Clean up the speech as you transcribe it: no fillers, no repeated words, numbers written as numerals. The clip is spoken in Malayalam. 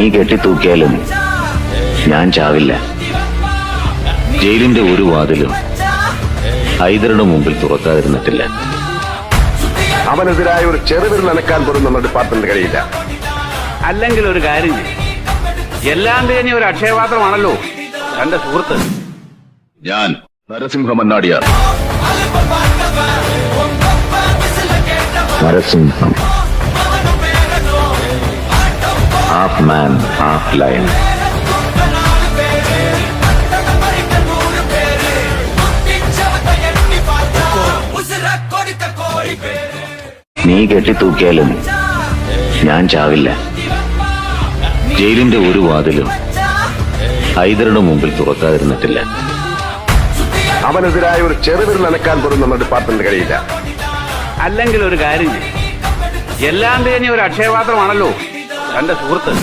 നീ കെട്ടിത്തൂക്കിയാലും ഞാൻ ചാവില്ല. ജയിലിന്റെ ഒരു വാതിലും ഹൈദരുടെ മുമ്പിൽ തുറക്കാതിരുന്നിട്ടില്ല. അവനെതിരായ ഒരു ചെറുവിരൽ അനക്കാൻ പോലും നമ്മുടെ ഡിപ്പാർട്ട്മെന്റ് കഴിയില്ല. അല്ലെങ്കിൽ ഒരു കാര്യം ചെയ്യും, എല്ലാം തേഞ്ഞ ഒരു അക്ഷയപാത്രമാണല്ലോ തന്റെ സുഹൃത്ത്. ഞാൻ നരസിംഹ മന്നാടിയാർ. നരസിംഹം, ഹാഫ് മാൻ ഹാഫ് ലയൺ. നീ കെട്ടിത്തൂക്കിയാലും ഞാൻ ചാവില്ല. ജയിലിന്റെ ഒരു വാതിലും ഹൈദരുടെ മുമ്പിൽ തുറക്കാതിരുന്നിട്ടില്ല. അവനെതിരായ ഒരു ചെറുവിരൽ അനക്കാൻ പോലും നമ്മുടെ ഡിപ്പാർട്ട്മെന്റ് കഴിയില്ല. അല്ലെങ്കിൽ ഒരു കാര്യം ചെയ്യും, എല്ലാം തേഞ്ഞ ഒരു അക്ഷയപാത്രമാണല്ലോ തന്റെ സുഹൃത്ത്.